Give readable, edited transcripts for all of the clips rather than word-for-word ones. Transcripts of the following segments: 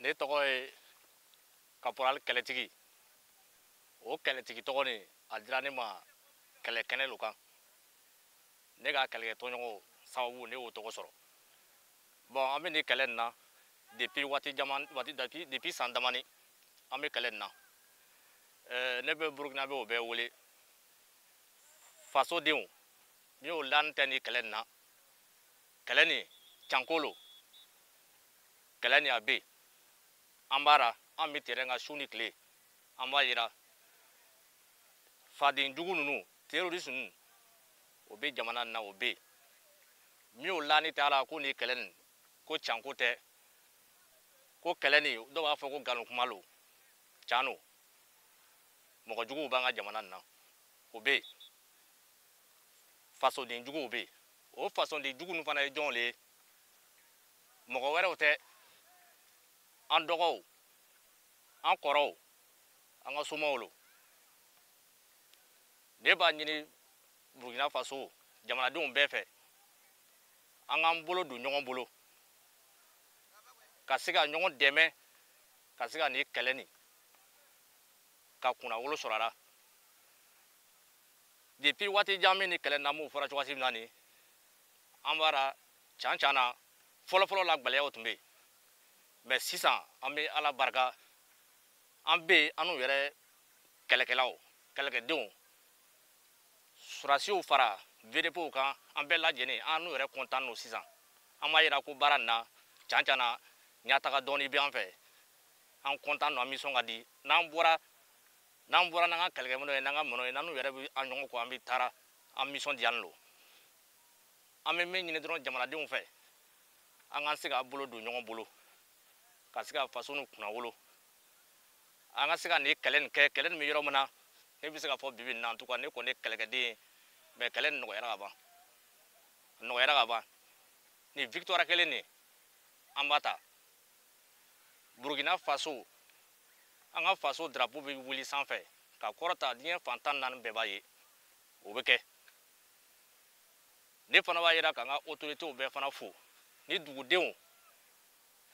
ne tɔgɔ ye Caporal Kɛlɛtigi. O kɛlɛtigi tɔgɔ ni a dira ne ma kɛlɛ kɛnɛ lo kan. Ne ka kɛlɛkɛ tɔɲɔgɔnw sababu ne y'o tɔgɔ sɔrɔ. Bon, an bɛ nin kɛlɛ nin na depuis san damani an bɛ kɛlɛ nin na. Ne bɛ Burukina bɛ o bɛɛ wele fasodenw ni y'o laani tɛ nin kɛlɛ nin na. Kɛlɛ nin canko lo. Kɛlɛ nin a bɛ yen. An b'a la an bɛ terrain kan su ni tile an b'a yira faden jugu ninnu terroriste ninnu o bɛ jamana nin na o bɛ yen. Min y'o laani tɛ a la ko nin kɛlɛ nin ko canko tɛ ko kɛlɛ nin dɔw b'a fɔ ko nkalon kuma lo can no mɔgɔ juguw b'an ka jamana nin na o bɛ yen. Fasoden juguw bɛ yen. O fasoden jugu ninnu fana ye jɔnw le ye mɔgɔ wɛrɛw tɛ an dɔgɔw an kɔrɔw an ka somɔgɔw lo. Ne b'a ɲini Burukina Faso jamanadenw bɛɛ fɛ an k'an bolo don ɲɔgɔn bolo ka se ka ɲɔgɔn dɛmɛ ka se ka nin kɛlɛ nin ka kunna wolo sɔrɔ a la. Depuis waati jan min ni kɛlɛ na m'o fɔra cogoya min na nin an b'a la can na fɔlɔ la gbɛlɛyaw tun bɛ yen mais sisan an bɛ Ala barika an bɛ yen an n'u yɛrɛ kɛlɛkɛlaw kɛlɛkɛdenw surasiw fara VDPw kan an bɛɛ lajɛlen an n'u yɛrɛ content no sisan. An b'a yira ko baara nin na can na ɲataga dɔɔni bɛ an fɛ an content no an mission ka di n'an bɔra n'an ka kɛlɛkɛminɛw ye n'an ka minɛnw ye n'an n'u yɛrɛ bɛ an ɲɔgɔn kɔ an bɛ taara an mission di yan lo. An bɛ min ɲini dɔrɔn jamanadenw fɛ an k'an se k'a bolo don ɲɔgɔn bolo ka se ka faso nin kunna wolo an ka se ka nin kɛlɛ nin kɛ kɛlɛ nin bɛ yɔrɔ min na ne bɛ se ka fɔ bibi in na en tout cas ne kɔni ye kɛlɛkɛden ye mais kɛlɛ nin nɔgɔyara ka ban a nɔgɔyara ka ban nin victoire kelen nin an b'a ta Burukina Faso an ka faso drapeau bɛ wuli sanfɛ ka kɔrɔta diɲɛ fan 14 bɛɛ b'a ye o bɛ kɛ. Ne fana b'a yira k'an ka autorités bɛɛ fana fo ni dugudenw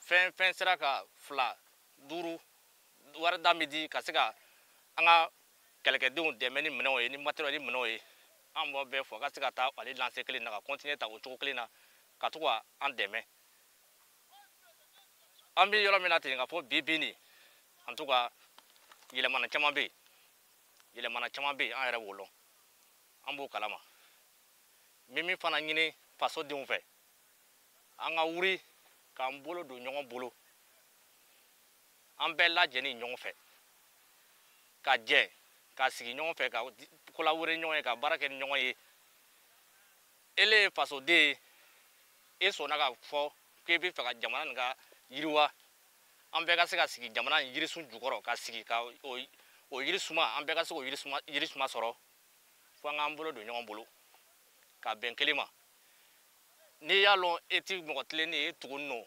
fɛn sera ka 2, 5 wari da min di ka se ka an ka kɛlɛkɛdenw dɛmɛ ni minɛnw ye ni matériel ni minɛnw ye an b'o bɛɛ fo ka se ka taa ale lancer kelen na ka continuer ta o cogo kelen na ka to ka an dɛmɛ. An bɛ yɔrɔ min na ten ka fɔ bi nin en tout cas yɛlɛmana caman bɛ yen an yɛrɛ b'o dɔn an b'o kalama. Min fana ɲini fasodenw fɛ an ka wuri k'an bolo don ɲɔgɔn bolo an bɛɛ lajɛlen ɲɔgɔn fɛ ka jɛ ka sigi ɲɔgɔn fɛ ka collaborer ɲɔgɔn ye ka baara kɛ ni ɲɔgɔn ye. Ele ye fasoden ye e sɔnna ka fɔ k'e bɛ fɛ ka jamana nin ka yiriwa an bɛɛ ka se ka sigi jamana in yirisun jukɔrɔ ka sigi ka o yirisuma an bɛɛ ka se k'o yirisuma sɔrɔ fo an k'an bolo don ɲɔgɔn bolo ka bɛn kelen ma. N'i y'a lɔn e ti mɔgɔ tilenni ye e tuguni no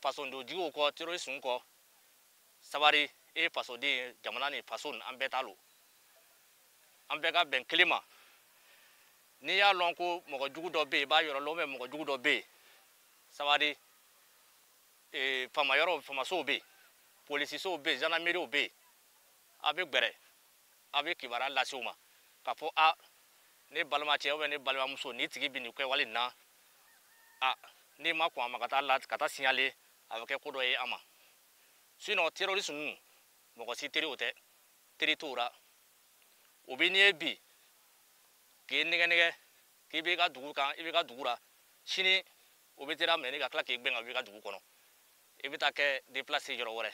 fasodonjigiw kɔ terroriste kɔ sabari e ye fasoden ye jamana ni faso nin an bɛɛ ta lo an bɛɛ ka bɛn kelen ma. N'i y'a lɔn ko mɔgɔ jugu dɔ bɛ yen i b'a yɔrɔ lɔn mɔgɔ jugu dɔ bɛ yen sabari famasow bɛ yen polisisow bɛ yen gendarmeriw bɛ yen a bɛ gbɛrɛ a bɛ kibaruya lase u ma ka fɔ ne balimacɛ ou bien ne balimamuso ni tigi bɛ nin kɛwale nin na n'i ma kɔn a ma ka taa signaler a bɛ kɛ ko dɔ ye an ma. Sinon terroriste ninnu mɔgɔ si teri o tɛ teri t'o la o bɛ n'i ye bi k'i nɛgɛ k'i b'i ka dugu kan i b'i ka dugu la sini o bɛ teliya minɛ ka tila k'i gɛn ka b'i ka dugu kɔnɔ i bɛ taa kɛ déplacé yɔrɔ wɛrɛ.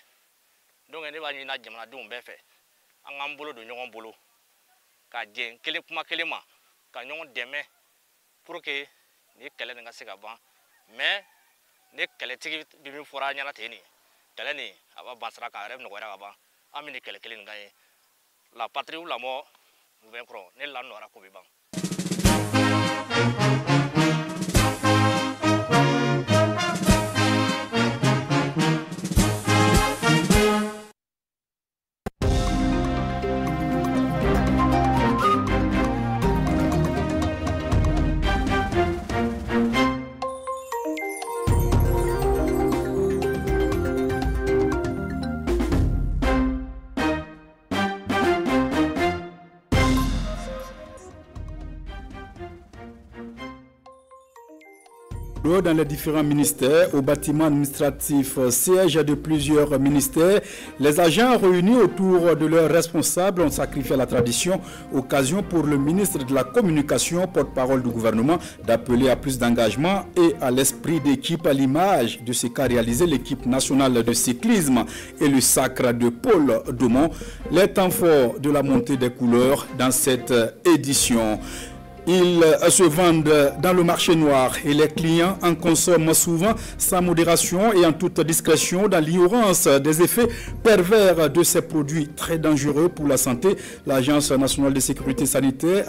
Donc ne b'a ɲini jamanadenw bɛɛ fɛ an k'an bolo don ɲɔgɔn bolo ka jɛ kuma kelen ma ka ɲɔgɔn dɛmɛ pour que ni kɛlɛ nin ka se ka ban. Mais ne kɛlɛtigi bɛ min fɔra an ɲɛna ten nin kɛlɛ nin a b'a ban sira kan a yɛrɛ nɔgɔyara ka ban an bɛ nin kɛlɛ kelen nin kan ye la patrie ou la mort nous vaincrons ne la nɔra ko bɛ ban. Dans les différents ministères, au bâtiment administratif, siège de plusieurs ministères, les agents réunis autour de leurs responsables ont sacrifié à la tradition, occasion pour le ministre de la Communication, porte-parole du gouvernement, d'appeler à plus d'engagement et à l'esprit d'équipe à l'image de ce qu'a réalisé l'équipe nationale de cyclisme et le sacre de Paul Daumont, les temps forts de la montée des couleurs dans cette édition. Ils se vendent dans le marché noir et les clients en consomment souvent sans modération et en toute discrétion dans l'ignorance des effets pervers de ces produits très dangereux pour la santé. L'Agence nationale de sécurité sanitaire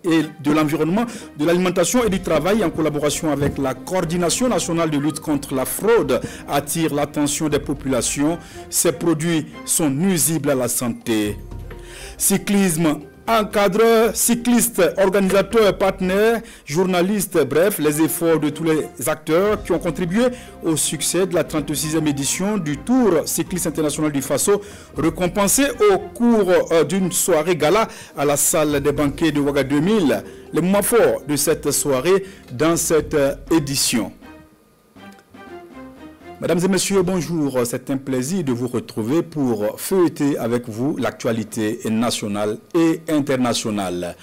et de l'environnement, de l'alimentation et du travail, en collaboration avec la coordination nationale de lutte contre la fraude, attire l'attention des populations. Ces produits sont nuisibles à la santé. Cyclisme, encadreurs, cyclistes, organisateurs, partenaires, journalistes, bref, les efforts de tous les acteurs qui ont contribué au succès de la 36e édition du Tour cycliste international du Faso, récompensé au cours d'une soirée gala à la salle des banquets de Ouaga 2000. Le moment fort de cette soirée dans cette édition. Mesdames et messieurs, bonjour. C'est un plaisir de vous retrouver pour feuilleter avec vous l'actualité nationale et internationale.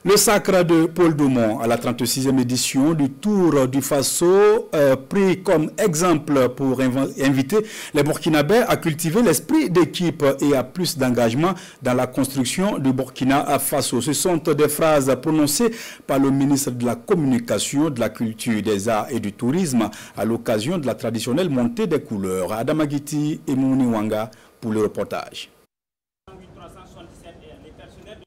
Le sacre de Paul Daumont à la 36e édition du Tour du Faso, pris comme exemple pour inviter les Burkinabés à cultiver l'esprit d'équipe et à plus d'engagement dans la construction du Burkina Faso. Ce sont des phrases prononcées par le ministre de la Communication, de la Culture, des Arts et du Tourisme à l'occasion de la traditionnelle montée des couleurs. Adam Agiti et Mouni Wanga pour le reportage.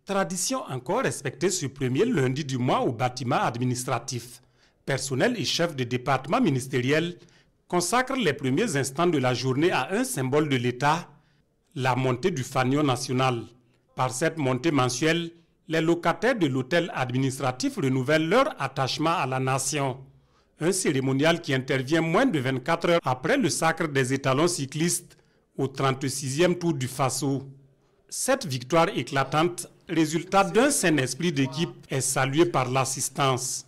Tradition encore respectée ce premier lundi du mois au bâtiment administratif. Personnel et chefs de département ministériel consacrent les premiers instants de la journée à un symbole de l'État, la montée du fanion national. Par cette montée mensuelle, les locataires de l'hôtel administratif renouvellent leur attachement à la nation. Un cérémonial qui intervient moins de 24 heures après le sacre des étalons cyclistes au 36e Tour du Faso. Cette victoire éclatante, résultat d'un sain esprit d'équipe, est saluée par l'assistance.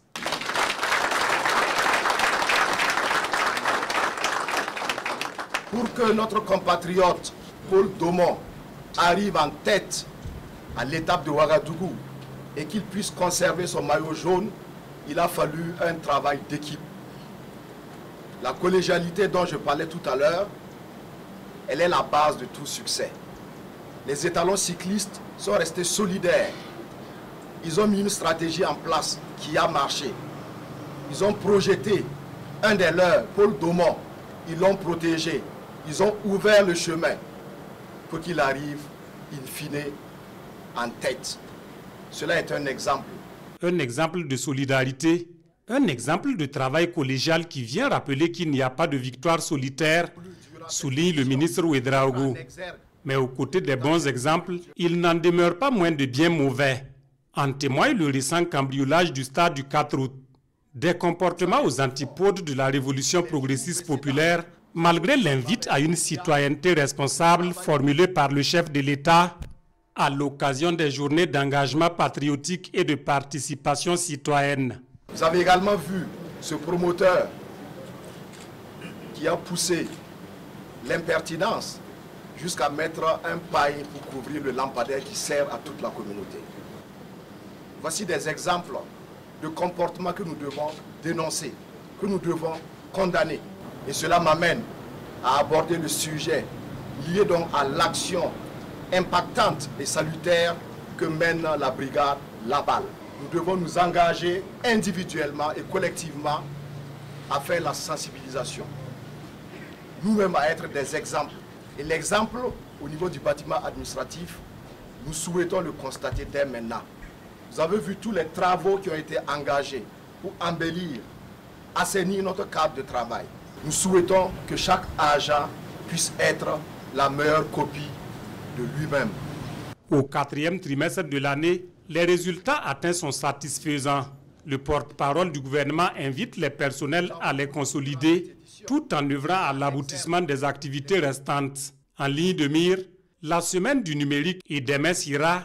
Pour que notre compatriote Paul Daumont arrive en tête à l'étape de Ouagadougou et qu'il puisse conserver son maillot jaune, il a fallu un travail d'équipe. La collégialité dont je parlais tout à l'heure, elle est la base de tout succès. Les étalons cyclistes sont restés solidaires. Ils ont mis une stratégie en place qui a marché. Ils ont projeté un des leurs, Paul Daumont. Ils l'ont protégé. Ils ont ouvert le chemin pour qu'il arrive, in fine, en tête. Cela est un exemple. Un exemple de solidarité, un exemple de travail collégial qui vient rappeler qu'il n'y a pas de victoire solitaire, souligne le ministre Ouedraogo. Mais aux côtés des bons exemples, il n'en demeure pas moins de bien mauvais. En témoigne le récent cambriolage du stade du 4 août. Des comportements aux antipodes de la révolution progressiste populaire, malgré l'invite à une citoyenneté responsable formulée par le chef de l'État à l'occasion des journées d'engagement patriotique et de participation citoyenne. Vous avez également vu ce promoteur qui a poussé l'impertinence jusqu'à mettre un paille pour couvrir le lampadaire qui sert à toute la communauté. Voici des exemples de comportements que nous devons dénoncer, que nous devons condamner. Et cela m'amène à aborder le sujet lié donc à l'action impactante et salutaire que mène la brigade Laballe. Nous devons nous engager individuellement et collectivement à faire la sensibilisation. Nous-mêmes à être des exemples. Et l'exemple, au niveau du bâtiment administratif, nous souhaitons le constater dès maintenant. Vous avez vu tous les travaux qui ont été engagés pour embellir, assainir notre cadre de travail. Nous souhaitons que chaque agent puisse être la meilleure copie de lui-même. Au 4e trimestre de l'année, les résultats atteints sont satisfaisants. Le porte-parole du gouvernement invite les personnels à les consolider tout en œuvrant à l'aboutissement des activités restantes. En ligne de mire, la semaine du numérique et des Messira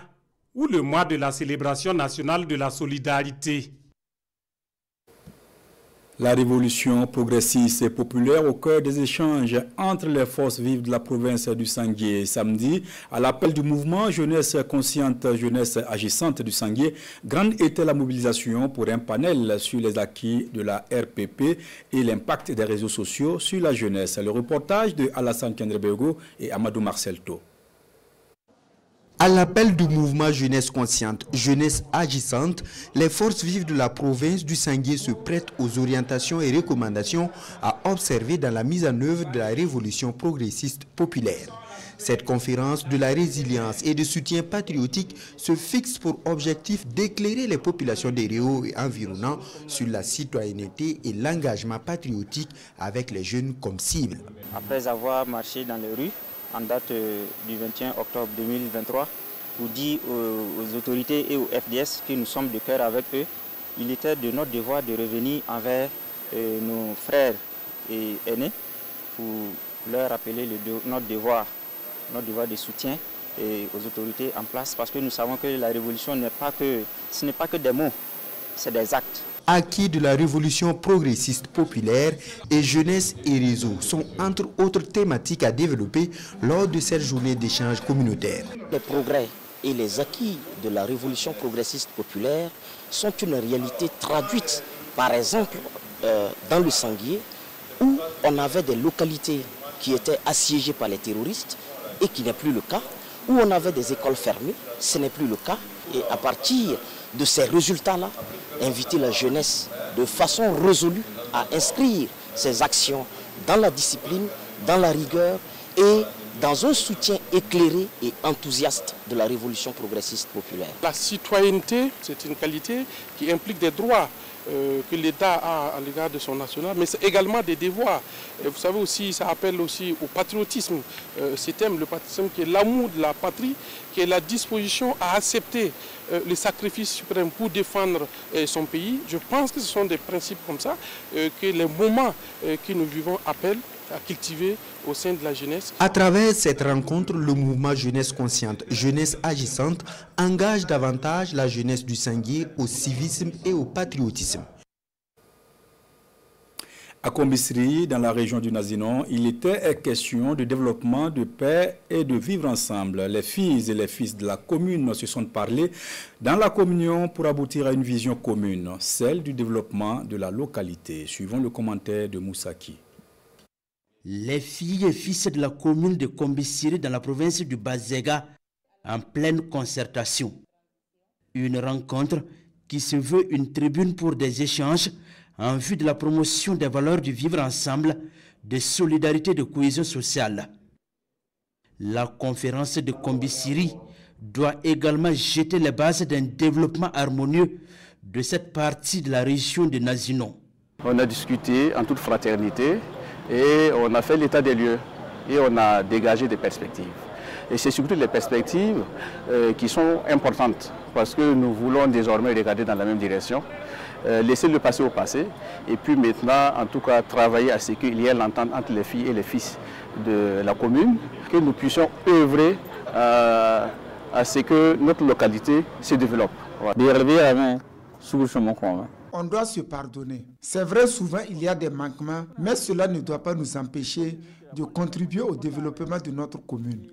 ou le mois de la célébration nationale de la solidarité. La révolution progressiste et populaire au cœur des échanges entre les forces vives de la province du Sangué. Samedi, à l'appel du mouvement Jeunesse consciente, Jeunesse agissante du Sangué, grande était la mobilisation pour un panel sur les acquis de la RPP et l'impact des réseaux sociaux sur la jeunesse. Le reportage de Alassane Kendrebego et Amadou Marcelto. À l'appel du mouvement Jeunesse consciente, Jeunesse agissante, les forces vives de la province du Sangué se prêtent aux orientations et recommandations à observer dans la mise en œuvre de la révolution progressiste populaire. Cette conférence de la résilience et de soutien patriotique se fixe pour objectif d'éclairer les populations des Réaux et environnants sur la citoyenneté et l'engagement patriotique avec les jeunes comme cible. Après avoir marché dans les rues, en date du 21 octobre 2023, pour dire aux autorités et aux FDS que nous sommes de cœur avec eux, il était de notre devoir de revenir envers nos frères et aînés pour leur rappeler notre devoir de soutien aux autorités en place, parce que nous savons que la révolution ce n'est pas que des mots, c'est des actes. Acquis de la révolution progressiste populaire et jeunesse et réseau sont entre autres thématiques à développer lors de cette journée d'échange communautaire. Les progrès et les acquis de la révolution progressiste populaire sont une réalité traduite, par exemple, dans le Sangué, où on avait des localités qui étaient assiégées par les terroristes et qui n'est plus le cas, où on avait des écoles fermées, ce n'est plus le cas, et à partir de ces résultats-là, inviter la jeunesse de façon résolue à inscrire ses actions dans la discipline, dans la rigueur et dans un soutien éclairé et enthousiaste de la révolution progressiste populaire. La citoyenneté, c'est une qualité qui implique des droits que l'État a à l'égard de son national, mais c'est également des devoirs. Et vous savez aussi, ça appelle aussi au patriotisme, ce thème, le patriotisme qui est l'amour de la patrie, qui est la disposition à accepter les sacrifices suprêmes pour défendre son pays. Je pense que ce sont des principes comme ça que les moments que nous vivons appellent à cultiver au sein de la jeunesse. À travers cette rencontre, le mouvement Jeunesse consciente, Jeunesse agissante engage davantage la jeunesse du Sangué au civisme et au patriotisme. À Kombisri, dans la région du Nazinon, il était question de développement, de paix et de vivre ensemble. Les filles et les fils de la commune se sont parlé dans la communion pour aboutir à une vision commune, celle du développement de la localité. Suivons le commentaire de Moussaki. Les filles et fils de la commune de Kombisri dans la province du Bazega en pleine concertation. Une rencontre qui se veut une tribune pour des échanges en vue de la promotion des valeurs du vivre ensemble, de solidarité et de cohésion sociale. La conférence de Kombisri doit également jeter les bases d'un développement harmonieux de cette partie de la région de Nazinon. On a discuté en toute fraternité et on a fait l'état des lieux et on a dégagé des perspectives. Et c'est surtout les perspectives qui sont importantes parce que nous voulons désormais regarder dans la même direction, laisser le passé au passé et puis maintenant en tout cas travailler à ce qu'il y ait l'entente entre les filles et les fils de la commune, que nous puissions œuvrer à ce que notre localité se développe. On doit se pardonner. C'est vrai, souvent il y a des manquements, mais cela ne doit pas nous empêcher de contribuer au développement de notre commune.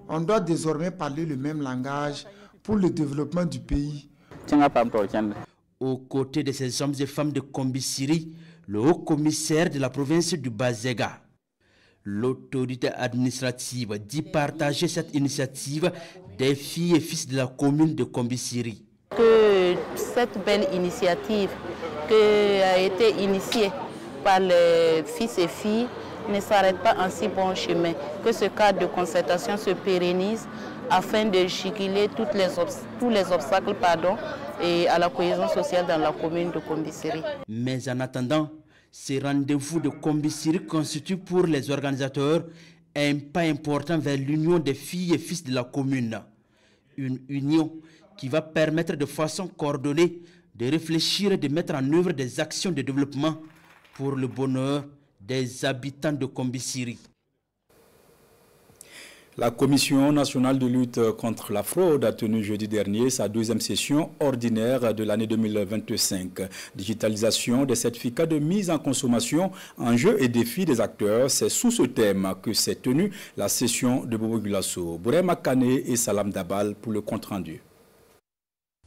On doit désormais parler le même langage pour le développement du pays. Aux côtés de ces hommes et femmes de Kombisri, le haut commissaire de la province du Bazega, l'autorité administrative dit partager cette initiative des filles et fils de la commune de Kombisri. Que cette belle initiative qui a été initiée par les fils et filles ne s'arrête pas en si bon chemin, que ce cadre de concertation se pérennise afin de juguler tous les obstacles et à la cohésion sociale dans la commune de Kombisri. Mais en attendant, ces rendez-vous de Kombisri constituent pour les organisateurs un pas important vers l'union des filles et fils de la commune. Une union qui va permettre de façon coordonnée de réfléchir et de mettre en œuvre des actions de développement pour le bonheur des habitants de Kombisri. La Commission nationale de lutte contre la fraude a tenu jeudi dernier sa deuxième session ordinaire de l'année 2025. Digitalisation des certificats de mise en consommation, enjeux et défis des acteurs, c'est sous ce thème que s'est tenue la session de Bobo Gulasso. Bourema Kane et Salam Dabal pour le compte-rendu.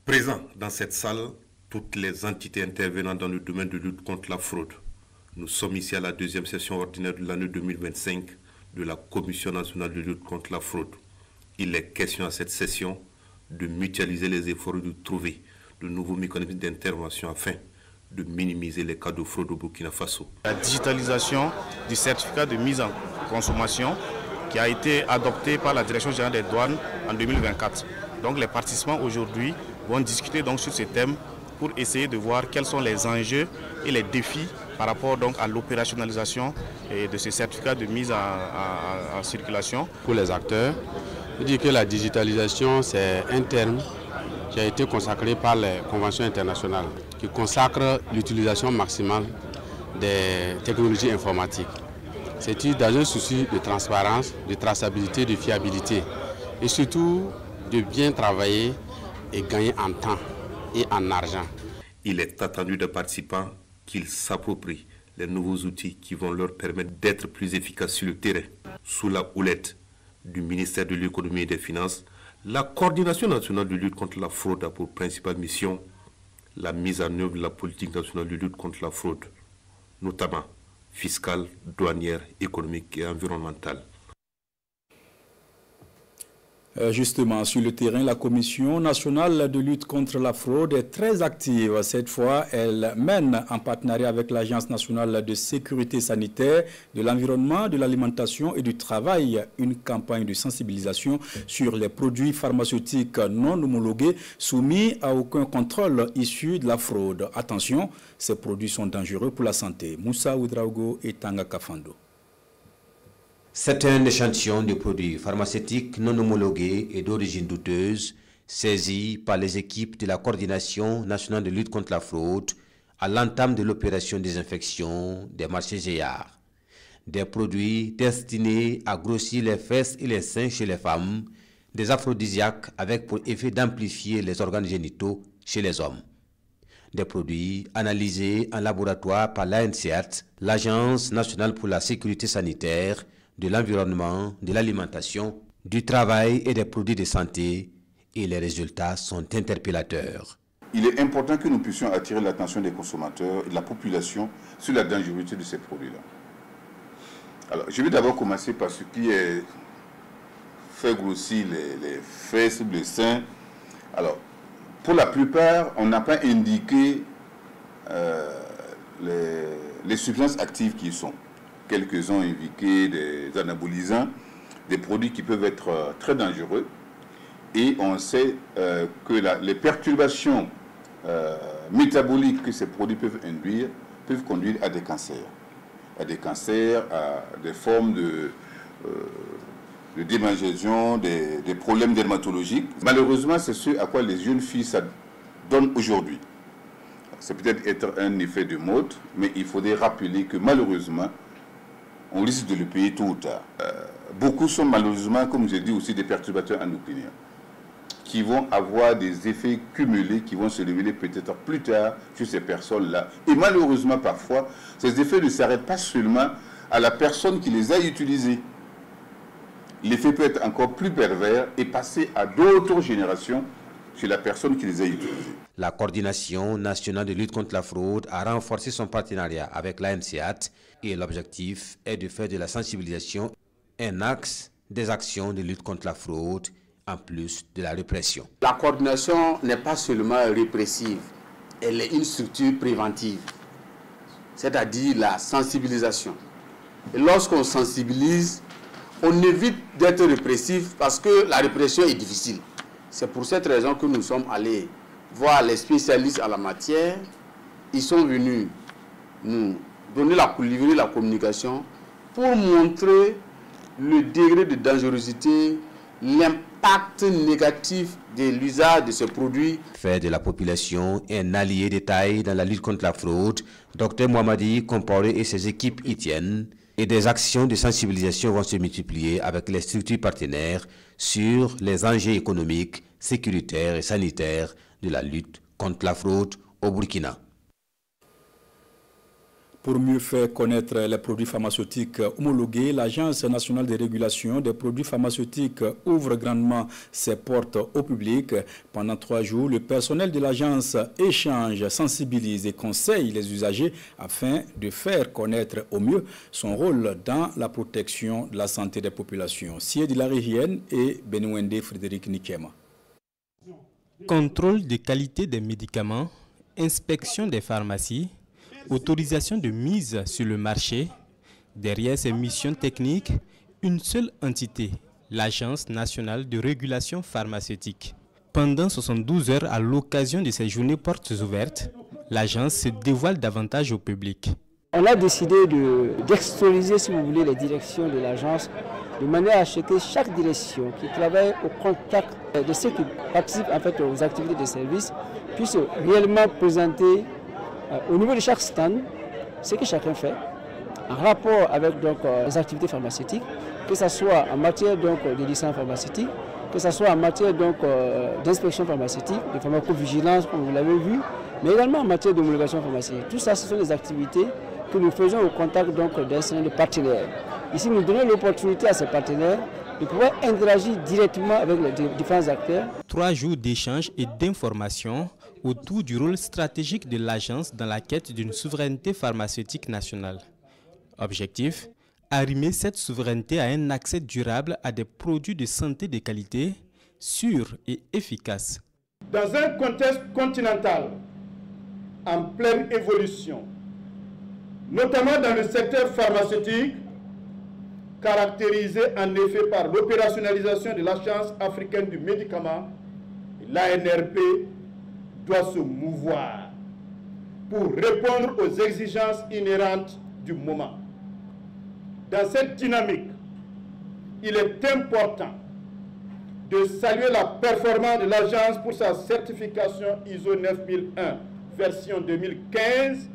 Présents dans cette salle, toutes les entités intervenant dans le domaine de lutte contre la fraude. Nous sommes ici à la deuxième session ordinaire de l'année 2025 de la Commission nationale de lutte contre la fraude. Il est question à cette session de mutualiser les efforts et de trouver de nouveaux mécanismes d'intervention afin de minimiser les cas de fraude au Burkina Faso. La digitalisation du certificat de mise en consommation qui a été adopté par la Direction générale des douanes en 2024. Donc les participants aujourd'hui vont discuter donc sur ce thème pour essayer de voir quels sont les enjeux et les défis par rapport donc à l'opérationnalisation de ce certificat de mise en circulation. Pour les acteurs, je dis que la digitalisation, c'est un terme qui a été consacré par les conventions internationales, qui consacrent l'utilisation maximale des technologies informatiques. C'est dans un souci de transparence, de traçabilité, de fiabilité et surtout de bien travailler et gagner en temps et en argent. Il est attendu des participants qu'ils s'approprient les nouveaux outils qui vont leur permettre d'être plus efficaces sur le terrain. Sous la houlette du ministère de l'économie et des finances, la coordination nationale de lutte contre la fraude a pour principale mission la mise en œuvre de la politique nationale de lutte contre la fraude, notamment fiscale, douanière, économique et environnementale. Justement, sur le terrain, la Commission nationale de lutte contre la fraude est très active. Cette fois, elle mène en partenariat avec l'Agence nationale de sécurité sanitaire, de l'environnement, de l'alimentation et du travail, une campagne de sensibilisation sur les produits pharmaceutiques non homologués soumis à aucun contrôle issu de la fraude. Attention, ces produits sont dangereux pour la santé. Moussa Oudraogo et Tanga Kafando. C'est un échantillon de produits pharmaceutiques non homologués et d'origine douteuse saisis par les équipes de la Coordination nationale de lutte contre la fraude à l'entame de l'opération désinfection des marchés GEAR. Des produits destinés à grossir les fesses et les seins chez les femmes, des aphrodisiaques avec pour effet d'amplifier les organes génitaux chez les hommes. Des produits analysés en laboratoire par l'ANSEAT, l'Agence nationale pour la sécurité sanitaire, de l'environnement, de l'alimentation, du travail et des produits de santé, et les résultats sont interpellateurs. Il est important que nous puissions attirer l'attention des consommateurs et de la population sur la dangerosité de ces produits-là. Alors, je vais d'abord commencer par ce qui est fait grossir les fesses, les seins. Alors, pour la plupart, on n'a pas indiqué les substances actives qui y sont. Quelques-uns ont indiqué des anabolisants, des produits qui peuvent être très dangereux. Et on sait que les perturbations métaboliques que ces produits peuvent induire peuvent conduire à des cancers. À des cancers, à des formes de démangeaison, des problèmes dermatologiques. Malheureusement, c'est ce à quoi les jeunes filles s'adonnent aujourd'hui. C'est peut-être être un effet de mode, mais il faudrait rappeler que malheureusement, on risque de le payer tôt ou tard. Beaucoup sont malheureusement, comme j'ai dit aussi, des perturbateurs endocriniens qui vont avoir des effets cumulés qui vont se révéler peut-être plus tard sur ces personnes-là. Et malheureusement, parfois, ces effets ne s'arrêtent pas seulement à la personne qui les a utilisés. L'effet peut être encore plus pervers et passer à d'autres générations chez la personne qui les a utilisés. La Coordination nationale de lutte contre la fraude a renforcé son partenariat avec l'ANSEAT et l'objectif est de faire de la sensibilisation un axe des actions de lutte contre la fraude en plus de la répression. La coordination n'est pas seulement répressive, elle est une structure préventive, c'est-à-dire la sensibilisation. Et lorsqu'on sensibilise, on évite d'être répressif parce que la répression est difficile. C'est pour cette raison que nous sommes allés voir les spécialistes en la matière. Ils sont venus nous livrer la communication pour montrer le degré de dangerosité, l'impact négatif de l'usage de ces produits. Faire de la population un allié de taille dans la lutte contre la fraude, Dr Mohamadi Comporé et ses équipes y tiennent et des actions de sensibilisation vont se multiplier avec les structures partenaires sur les enjeux économiques, sécuritaires et sanitaires de la lutte contre la fraude au Burkina. Pour mieux faire connaître les produits pharmaceutiques homologués, l'Agence nationale de régulation des produits pharmaceutiques ouvre grandement ses portes au public. Pendant 3 jours, le personnel de l'agence échange, sensibilise et conseille les usagers afin de faire connaître au mieux son rôle dans la protection de la santé des populations. Siedi Larihienne et Benouende Frédéric Nikema. Contrôle de qualité des médicaments, inspection des pharmacies, autorisation de mise sur le marché. Derrière ces missions techniques, une seule entité, l'Agence nationale de régulation pharmaceutique. Pendant 72 heures, à l'occasion de ces journées portes ouvertes, l'agence se dévoile davantage au public. On a décidé d'extérioriser, si vous voulez, les directions de l'agence, de manière à ce que chaque direction qui travaille au contact de ceux qui participent en fait aux activités de service puisse réellement présenter au niveau de chaque stand ce que chacun fait, en rapport avec les activités pharmaceutiques, que ce soit en matière de licence pharmaceutique, que ce soit en matière d'inspection pharmaceutique, de pharmacovigilance, comme vous l'avez vu, mais également en matière d'homologation pharmaceutique. Tout ça, ce sont des activités que nous faisons au contact d'un certain nombre de partenaires. Ici, nous donnons l'opportunité à ces partenaires de pouvoir interagir directement avec les différents acteurs. 3 jours d'échanges et d'informations autour du rôle stratégique de l'agence dans la quête d'une souveraineté pharmaceutique nationale. Objectif, arrimer cette souveraineté à un accès durable à des produits de santé de qualité, sûrs et efficaces. Dans un contexte continental en pleine évolution, notamment dans le secteur pharmaceutique, caractérisé en effet par l'opérationnalisation de l'Agence africaine du médicament, l'ANRP doit se mouvoir pour répondre aux exigences inhérentes du moment. Dans cette dynamique, il est important de saluer la performance de l'agence pour sa certification ISO 9001 version 2015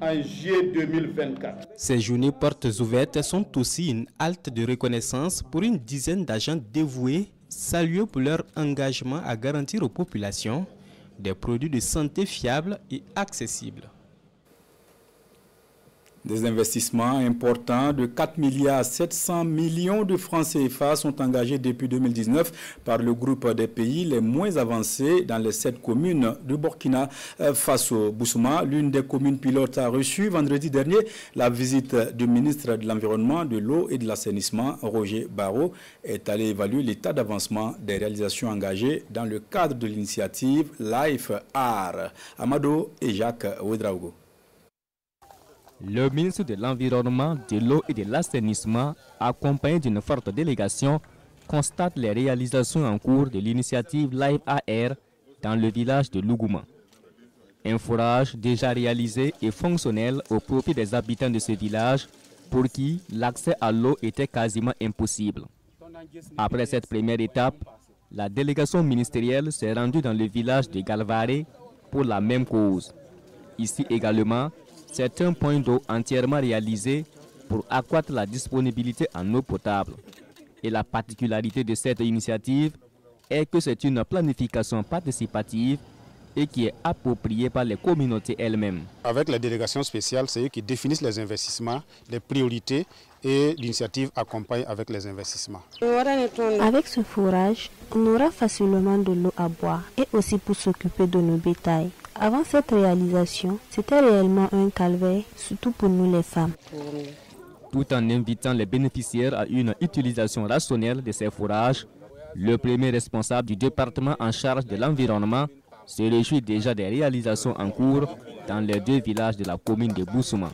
en juillet 2024. Ces journées portes ouvertes sont aussi une halte de reconnaissance pour une dizaine d'agents dévoués, salués pour leur engagement à garantir aux populations des produits de santé fiables et accessibles. Des investissements importants de 4,7 milliards de francs CFA sont engagés depuis 2019 par le groupe des pays les moins avancés dans les 7 communes de Burkina Faso. Boussouma, l'une des communes pilotes, a reçu vendredi dernier la visite du ministre de l'Environnement, de l'Eau et de l'Assainissement, Roger Barreau, est allé évaluer l'état d'avancement des réalisations engagées dans le cadre de l'initiative Life Art. Amado et Jacques Ouedraogo. Le ministre de l'Environnement, de l'Eau et de l'Assainissement, accompagné d'une forte délégation, constate les réalisations en cours de l'initiative Live AR dans le village de Lougouma. Un forage déjà réalisé et fonctionnel au profit des habitants de ce village pour qui l'accès à l'eau était quasiment impossible. Après cette première étape, la délégation ministérielle s'est rendue dans le village de Galvaré pour la même cause. Ici également, c'est un point d'eau entièrement réalisé pour accroître la disponibilité en eau potable. Et la particularité de cette initiative est que c'est une planification participative et qui est appropriée par les communautés elles-mêmes. Avec la délégation spéciale, c'est eux qui définissent les investissements, les priorités et l'initiative accompagne avec les investissements. Avec ce forage, on aura facilement de l'eau à boire et aussi pour s'occuper de nos bétails. Avant cette réalisation, c'était réellement un calvaire, surtout pour nous les femmes. Tout en invitant les bénéficiaires à une utilisation rationnelle de ces forages, le premier responsable du département en charge de l'environnement se réjouit déjà des réalisations en cours dans les 2 villages de la commune de Boussouma.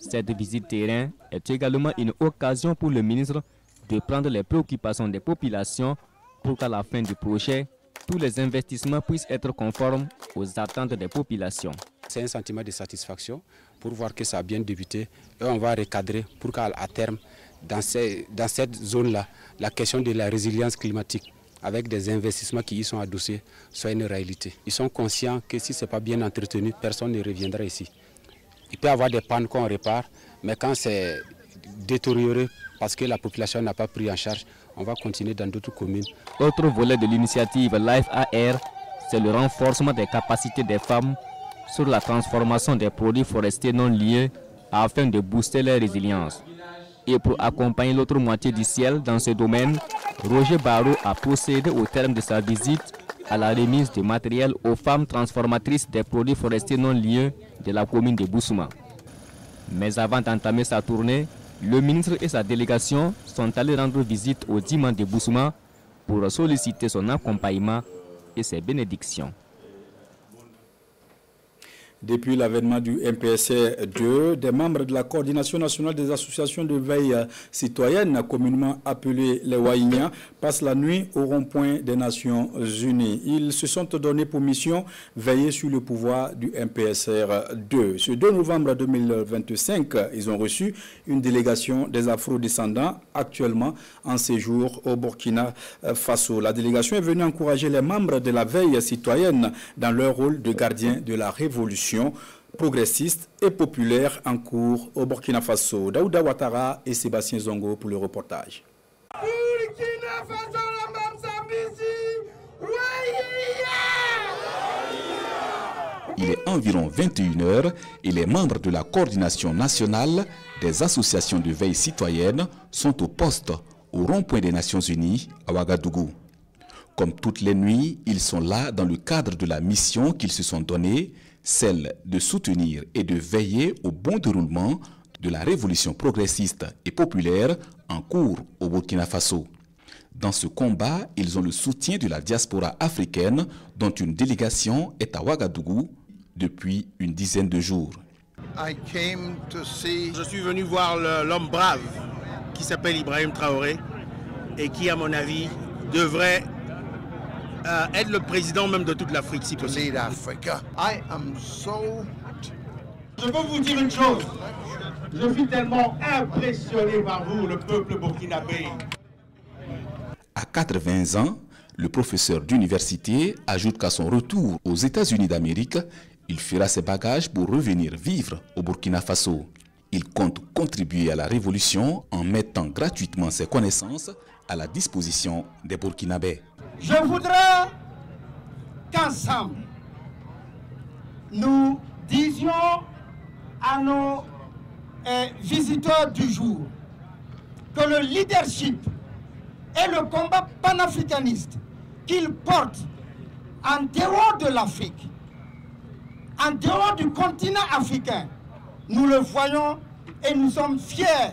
Cette visite terrain est également une occasion pour le ministre de prendre les préoccupations des populations pour qu'à la fin du projet, tous les investissements puissent être conformes aux attentes des populations. C'est un sentiment de satisfaction pour voir que ça a bien débuté et on va recadrer pour qu'à terme, dans cette zone-là, la question de la résilience climatique avec des investissements qui y sont adossés soit une réalité. Ils sont conscients que si ce n'est pas bien entretenu, personne ne reviendra ici. Il peut y avoir des pannes qu'on répare, mais quand c'est détérioré parce que la population n'a pas pris en charge. On va continuer dans d'autres communes. Autre volet de l'initiative Life AR, c'est le renforcement des capacités des femmes sur la transformation des produits forestiers non liés afin de booster leur résilience. Et pour accompagner l'autre moitié du ciel dans ce domaine, Roger Barraud a procédé au terme de sa visite à la remise de matériel aux femmes transformatrices des produits forestiers non liés de la commune de Boussouma. Mais avant d'entamer sa tournée, le ministre et sa délégation sont allés rendre visite au diman de Boussouma pour solliciter son accompagnement et ses bénédictions. Depuis l'avènement du MPSR 2, des membres de la coordination nationale des associations de veille citoyenne, communément appelées les Waïniens, passent la nuit au rond-point des Nations Unies. Ils se sont donnés pour mission veiller sur le pouvoir du MPSR 2. Ce 2 novembre 2025, ils ont reçu une délégation des Afro-descendants actuellement en séjour au Burkina Faso. La délégation est venue encourager les membres de la veille citoyenne dans leur rôle de gardien de la révolution progressiste et populaire en cours au Burkina Faso. Daouda Ouattara et Sébastien Zongo pour le reportage. Il est environ 21 h et les membres de la coordination nationale des associations de veille citoyenne sont au poste au rond-point des Nations Unies à Ouagadougou. Comme toutes les nuits, ils sont là dans le cadre de la mission qu'ils se sont donnée, celle de soutenir et de veiller au bon déroulement de la révolution progressiste et populaire en cours au Burkina Faso. Dans ce combat, ils ont le soutien de la diaspora africaine dont une délégation est à Ouagadougou depuis une dizaine de jours. Je suis venu voir l'homme brave qui s'appelle Ibrahim Traoré et qui, à mon avis, devrait être le président même de toute l'Afrique, si possible. Je peux vous dire une chose. Je suis tellement impressionné par vous, le peuple burkinabé. À 80 ans, le professeur d'université ajoute qu'à son retour aux États-Unis d'Amérique, il fera ses bagages pour revenir vivre au Burkina Faso. Il compte contribuer à la révolution en mettant gratuitement ses connaissances à la disposition des Burkinabés. Je voudrais qu'ensemble, nous disions à nos visiteurs du jour que le leadership et le combat panafricaniste qu'ils portent en dehors de l'Afrique, en dehors du continent africain, nous le voyons et nous sommes fiers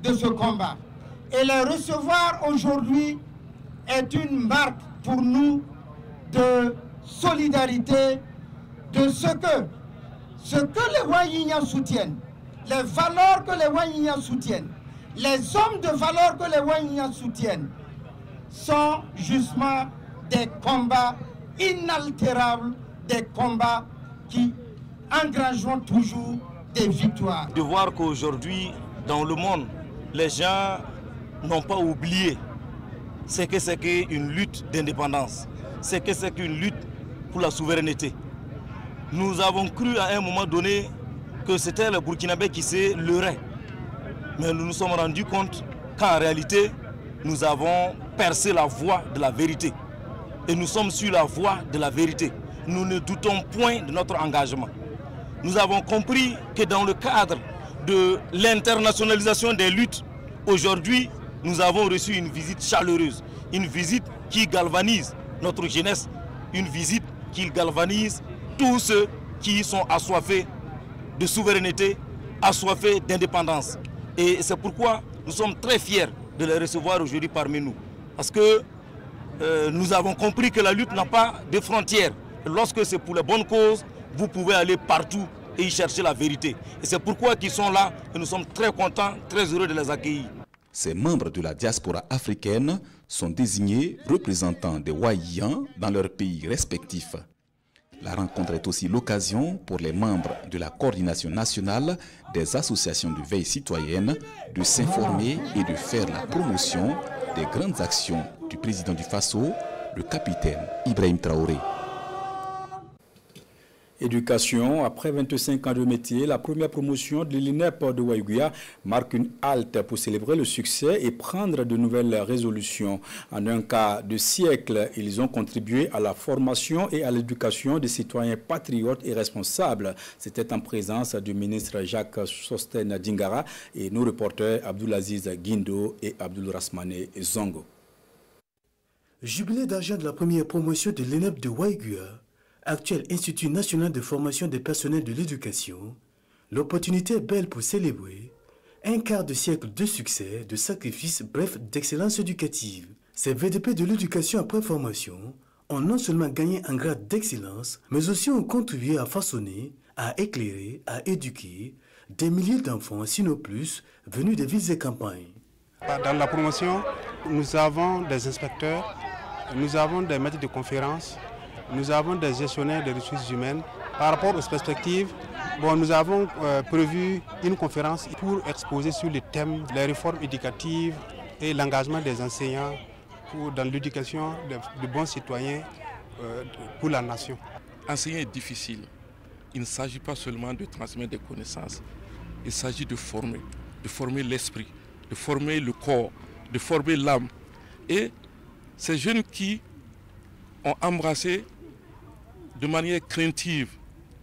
de ce combat. Et les recevoir aujourd'hui est une marque pour nous de solidarité, de ce que les Waïniens soutiennent, les valeurs que les Waïniens soutiennent, les hommes de valeur que les Waïniens soutiennent, sont justement des combats inaltérables, des combats qui engrageront toujours des victoires. De voir qu'aujourd'hui, dans le monde, les gens n'ont pas oublié ce que c'est qu'une lutte d'indépendance, ce que c'est qu'une lutte pour la souveraineté. Nous avons cru à un moment donné que c'était le Burkinabé qui se leurrait. Mais nous nous sommes rendus compte qu'en réalité, nous avons percé la voie de la vérité. Et nous sommes sur la voie de la vérité. Nous ne doutons point de notre engagement. Nous avons compris que dans le cadre de l'internationalisation des luttes, aujourd'hui, nous avons reçu une visite chaleureuse, une visite qui galvanise notre jeunesse, une visite qui galvanise tous ceux qui sont assoiffés de souveraineté, assoiffés d'indépendance. Et c'est pourquoi nous sommes très fiers de les recevoir aujourd'hui parmi nous. Parce que nous avons compris que la lutte n'a pas de frontières. Lorsque c'est pour les bonnes causes, vous pouvez aller partout et y chercher la vérité. Et c'est pourquoi ils sont là et nous sommes très contents, très heureux de les accueillir. Ces membres de la diaspora africaine sont désignés représentants des Waïniens dans leurs pays respectifs. La rencontre est aussi l'occasion pour les membres de la coordination nationale des associations de veille citoyenne de s'informer et de faire la promotion des grandes actions du président du Faso, le capitaine Ibrahim Traoré. Éducation, après 25 ans de métier, la première promotion de l'INEP de Waiguia marque une halte pour célébrer le succès et prendre de nouvelles résolutions. En un quart de siècle, ils ont contribué à la formation et à l'éducation des citoyens patriotes et responsables. C'était en présence du ministre Jacques Sosten Dingara et nos reporters Abdoulaziz Guindo et Abdoul Rasmane Zongo. Jubilé d'argent de la première promotion de l'INEP de Waiguia, actuel Institut national de formation des personnels de l'éducation, l'opportunité est belle pour célébrer un quart de siècle de succès, de sacrifices, bref, d'excellence éducative. Ces VDP de l'éducation après formation ont non seulement gagné un grade d'excellence, mais aussi ont contribué à façonner, à éclairer, à éduquer des milliers d'enfants, sinon plus, venus des villes et campagnes. Dans la promotion, nous avons des inspecteurs, nous avons des maîtres de conférences, nous avons des gestionnaires des ressources humaines. Par rapport aux perspectives, nous avons prévu une conférence pour exposer sur le thème les réformes éducatives et l'engagement des enseignants dans l'éducation de bons citoyens pour la nation. Enseigner est difficile. Il ne s'agit pas seulement de transmettre des connaissances, il s'agit de former l'esprit, de former le corps, de former l'âme. Et ces jeunes qui ont embrassé de manière craintive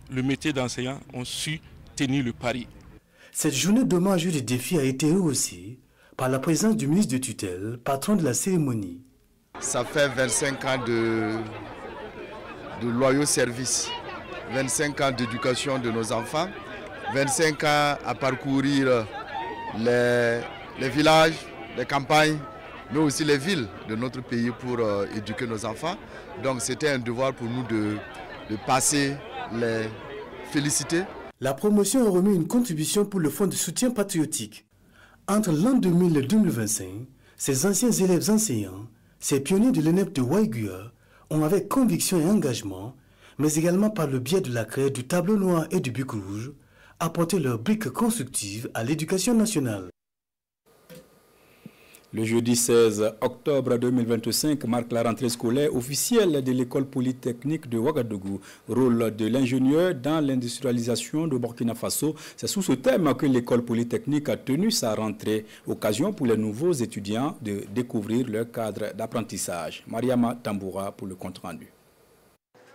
le métier d'enseignant ont su tenir le pari. Cette journée d'hommage et de défi a été rehaussée par la présence du ministre de tutelle, patron de la cérémonie. Ça fait 25 ans de loyaux services, 25 ans d'éducation de nos enfants, 25 ans à parcourir les villages, les campagnes, mais aussi les villes de notre pays pour éduquer nos enfants. Donc c'était un devoir pour nous de passer les féliciter. La promotion a remis une contribution pour le fonds de soutien patriotique. Entre l'an 2000 et 2025, ces anciens élèves enseignants, ces pionniers de l'INEP de Waiguia, ont avec conviction et engagement, mais également par le biais de la création du tableau noir et du bic rouge, apporté leur brique constructive à l'éducation nationale. Le jeudi 16 octobre 2025 marque la rentrée scolaire officielle de l'école polytechnique de Ouagadougou. Rôle de l'ingénieur dans l'industrialisation de Burkina Faso. C'est sous ce thème que l'école polytechnique a tenu sa rentrée. Occasion pour les nouveaux étudiants de découvrir leur cadre d'apprentissage. Mariama Tamboura pour le compte rendu.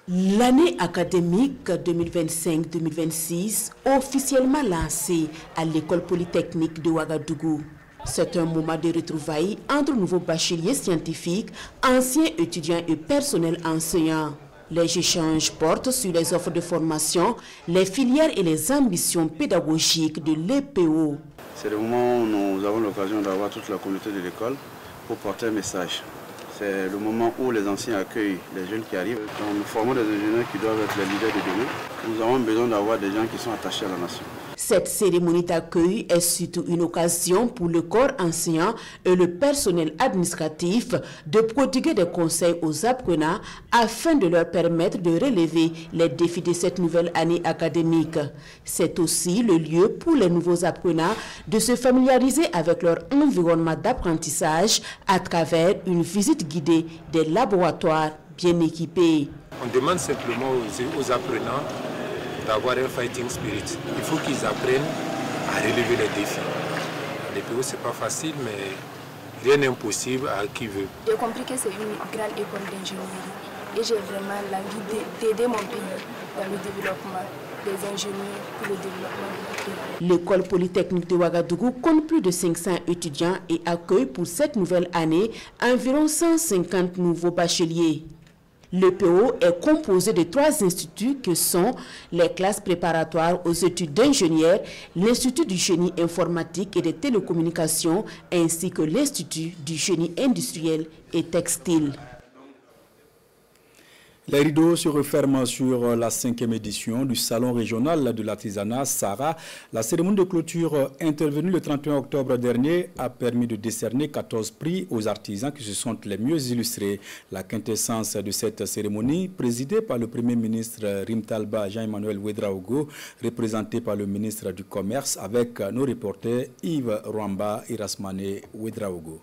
L'année académique 2025-2026 officiellement lancée à l'école polytechnique de Ouagadougou. C'est un moment de retrouvailles entre nouveaux bacheliers scientifiques, anciens étudiants et personnels enseignants. Les échanges portent sur les offres de formation, les filières et les ambitions pédagogiques de l'EPO. C'est le moment où nous avons l'occasion d'avoir toute la communauté de l'école pour porter un message. C'est le moment où les anciens accueillent les jeunes qui arrivent. Donc, nous formons des ingénieurs qui doivent être les leaders de demain. Nous avons besoin d'avoir des gens qui sont attachés à la nation. Cette cérémonie d'accueil est surtout une occasion pour le corps enseignant et le personnel administratif de prodiguer des conseils aux apprenants afin de leur permettre de relever les défis de cette nouvelle année académique. C'est aussi le lieu pour les nouveaux apprenants de se familiariser avec leur environnement d'apprentissage à travers une visite guidée des laboratoires bien équipés. On demande simplement aux apprenants d'avoir un fighting spirit. Il faut qu'ils apprennent à relever les défis. L'EPO, ce n'est pas facile, mais rien n'est impossible à qui veut. J'ai compris que c'est une grande école d'ingénierie et j'ai vraiment l'envie d'aider mon pays dans le développement des ingénieurs pour le développement de notre pays. L'école polytechnique de Ouagadougou compte plus de 500 étudiants et accueille pour cette nouvelle année environ 150 nouveaux bacheliers. L'EPO est composé de 3 instituts que sont les classes préparatoires aux études d'ingénieurs, l'Institut du génie informatique et des télécommunications, ainsi que l'Institut du génie industriel et textile. Les rideaux se referment sur la 5e édition du Salon régional de l'artisanat Sahara. La cérémonie de clôture intervenue le 31 octobre dernier a permis de décerner 14 prix aux artisans qui se sont les mieux illustrés. La quintessence de cette cérémonie, présidée par le Premier ministre Rimtalba Jean-Emmanuel Ouedraogo, représenté par le ministre du Commerce avec nos reporters Yves Rwamba et Rasmane Ouedraogo.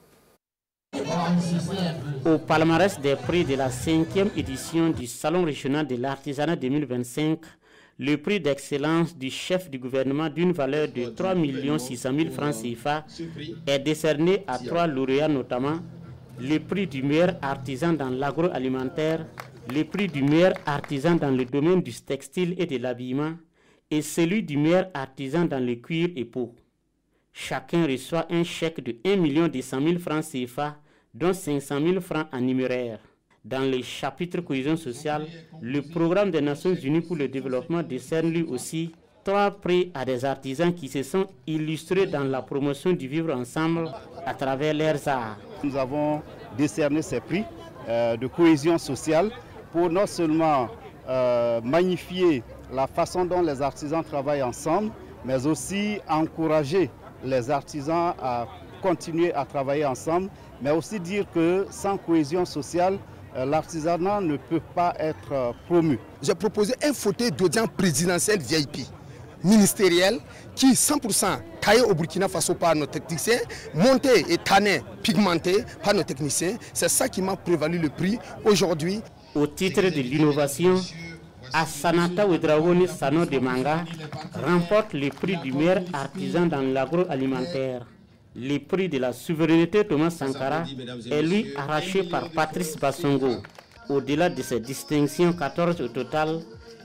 Au palmarès des prix de la 5e édition du Salon régional de l'artisanat 2025, le prix d'excellence du chef du gouvernement d'une valeur de 3 600 000 francs CFA est décerné à 3 lauréats, notamment le prix du meilleur artisan dans l'agroalimentaire, le prix du meilleur artisan dans le domaine du textile et de l'habillement et celui du meilleur artisan dans le cuir et peau. Chacun reçoit un chèque de 1 200 000 francs CFA, dont 500 000 francs en numéraire. Dans le chapitre cohésion sociale, le programme des Nations Unies pour le développement décerne lui aussi 3 prix à des artisans qui se sont illustrés dans la promotion du vivre ensemble à travers leurs arts. Nous avons décerné ces prix de cohésion sociale pour non seulement magnifier la façon dont les artisans travaillent ensemble, mais aussi encourager les artisans à continuer à travailler ensemble, mais aussi dire que sans cohésion sociale, l'artisanat ne peut pas être promu. J'ai proposé un fauteuil d'audience présidentielle VIP, ministériel, qui est 100% taillé au Burkina Faso par nos techniciens, monté et tanné, pigmenté par nos techniciens. C'est ça qui m'a prévalu le prix aujourd'hui. Au titre de l'innovation, Assanata Ouedraogo Sano de Manga remporte le prix du meilleur artisan dans l'agroalimentaire. Le prix de la souveraineté Thomas Sankara est lui arraché par Patrice Bassongo. Au-delà de ces distinctions, 14 au total,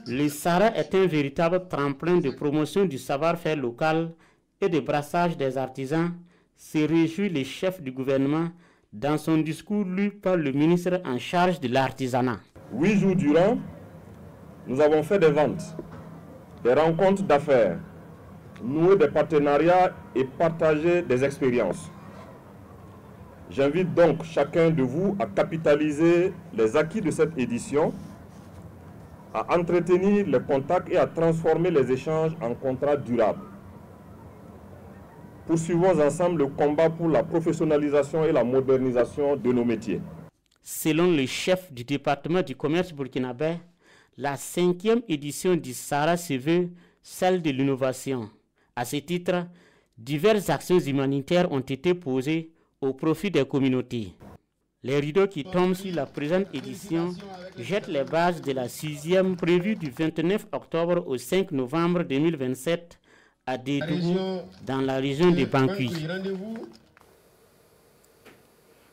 le Sahara est un véritable tremplin de promotion du savoir-faire local et de brassage des artisans, se réjouit le chef du gouvernement dans son discours lu par le ministre en charge de l'artisanat. 8 jours durant, nous avons fait des ventes, des rencontres d'affaires, nouer des partenariats et partager des expériences. J'invite donc chacun de vous à capitaliser les acquis de cette édition, à entretenir les contacts et à transformer les échanges en contrats durables. Poursuivons ensemble le combat pour la professionnalisation et la modernisation de nos métiers. Selon le chef du département du commerce burkinabé, la 5e édition du Sahara se veut celle de l'innovation. À ce titre, diverses actions humanitaires ont été posées au profit des communautés. Les rideaux qui tombent sur la présente édition jettent les bases de la 6e prévue du 29 octobre au 5 novembre 2027 à Dédougou, dans la région de Bangui.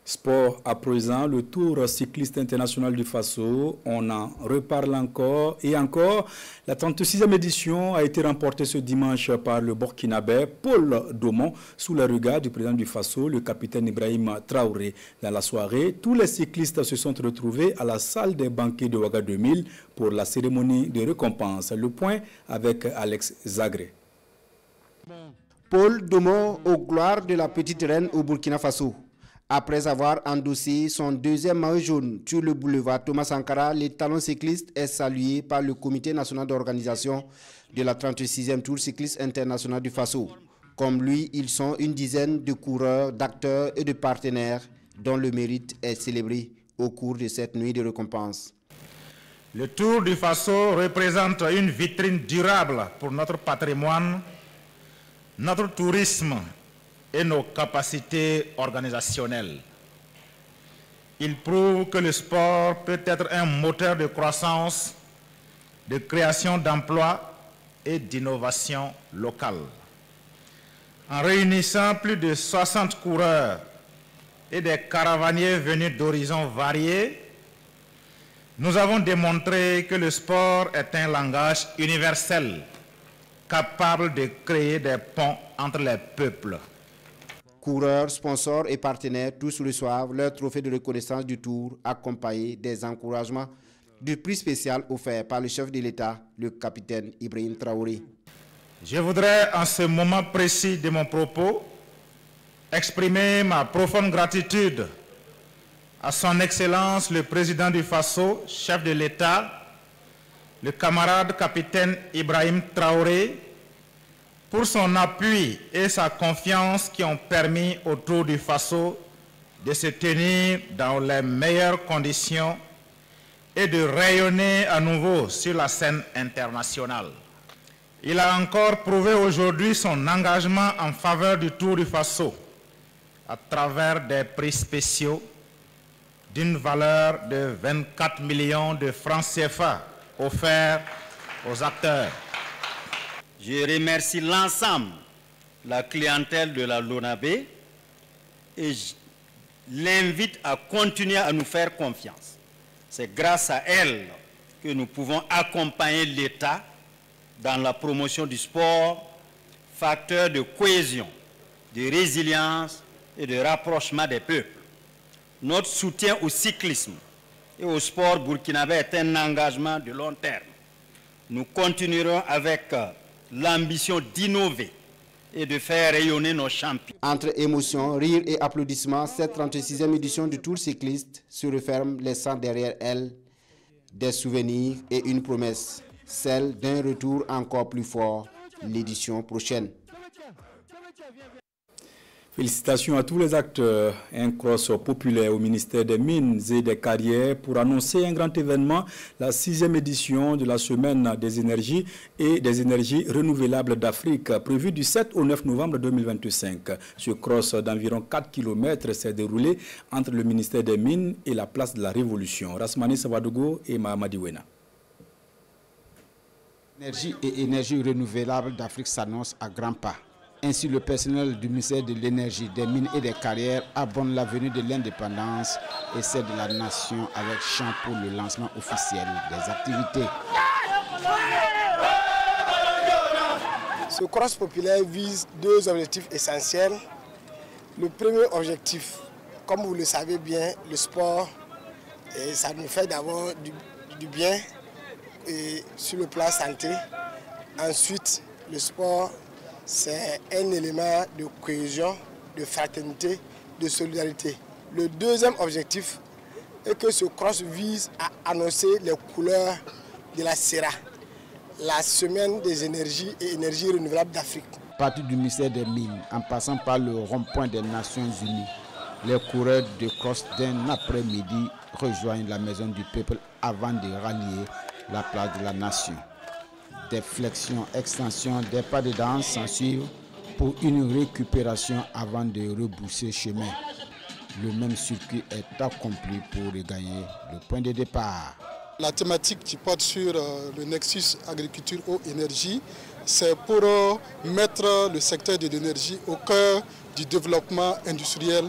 Sport à présent, le Tour cycliste international du Faso, on en reparle encore et encore. La 36e édition a été remportée ce dimanche par le Burkinabé Paul Domon sous le regard du président du Faso, le capitaine Ibrahim Traoré. Dans la soirée, tous les cyclistes se sont retrouvés à la salle des banquets de Ouaga 2000 pour la cérémonie de récompense. Le point avec Alex Zagré. Paul Domon aux gloires de la petite reine au Burkina Faso. Après avoir endossé son 2e maillot jaune sur le boulevard Thomas Sankara, le talon cycliste est salué par le comité national d'organisation de la 36e Tour cycliste international du Faso. Comme lui, ils sont une dizaine de coureurs, d'acteurs et de partenaires dont le mérite est célébré au cours de cette nuit de récompense. Le Tour du Faso représente une vitrine durable pour notre patrimoine, notre tourisme et nos capacités organisationnelles. Il prouve que le sport peut être un moteur de croissance, de création d'emplois et d'innovation locale. En réunissant plus de 60 coureurs et des caravaniers venus d'horizons variés, nous avons démontré que le sport est un langage universel, capable de créer des ponts entre les peuples. Coureurs, sponsors et partenaires, tous reçoivent leur trophée de reconnaissance du Tour, accompagné des encouragements du prix spécial offert par le chef de l'État, le capitaine Ibrahim Traoré. Je voudrais, en ce moment précis de mon propos, exprimer ma profonde gratitude à son Excellence le Président du Faso, chef de l'État, le camarade capitaine Ibrahim Traoré, pour son appui et sa confiance qui ont permis au Tour du Faso de se tenir dans les meilleures conditions et de rayonner à nouveau sur la scène internationale. Il a encore prouvé aujourd'hui son engagement en faveur du Tour du Faso à travers des prix spéciaux d'une valeur de 24 millions de francs CFA offerts aux acteurs. Je remercie l'ensemble de la clientèle de la LONABE et je l'invite à continuer à nous faire confiance. C'est grâce à elle que nous pouvons accompagner l'État dans la promotion du sport, facteur de cohésion, de résilience et de rapprochement des peuples. Notre soutien au cyclisme et au sport burkinabé est un engagement de long terme. Nous continuerons avec l'ambition d'innover et de faire rayonner nos champions. Entre émotions, rires et applaudissements, cette 36e édition du Tour cycliste se referme, laissant derrière elle des souvenirs et une promesse, celle d'un retour encore plus fort l'édition prochaine. Félicitations à tous les acteurs. Un cross populaire au ministère des Mines et des Carrières pour annoncer un grand événement, la 6e édition de la Semaine des énergies et des énergies renouvelables d'Afrique, prévue du 7 au 9 novembre 2025. Ce cross d'environ 4 km s'est déroulé entre le ministère des Mines et la place de la Révolution. Rasmani Savadogo et Mahamadi Wena. Énergie et énergie renouvelable d'Afrique s'annoncent à grands pas. Ainsi, le personnel du ministère de l'Énergie, des Mines et des Carrières abonde la venue de l'indépendance et celle de la nation avec chant pour le lancement officiel des activités. Ce cross populaire vise deux objectifs essentiels. Le premier objectif, comme vous le savez bien, le sport, et ça nous fait d'abord du bien et sur le plan santé. Ensuite, le sport, c'est un élément de cohésion, de fraternité, de solidarité. Le deuxième objectif est que ce cross vise à annoncer les couleurs de la SERA, la Semaine des énergies et énergies renouvelables d'Afrique. À partir du ministère des Mines, en passant par le rond-point des Nations Unies, les coureurs de cross d'un après-midi rejoignent la maison du peuple avant de rallier la place de la nation. Des flexions, extensions, des pas de danse s'en suivent pour une récupération avant de rebousser chemin. Le même circuit est accompli pour regagner le point de départ. La thématique qui porte sur le nexus agriculture eau énergie, c'est pour mettre le secteur de l'énergie au cœur du développement industriel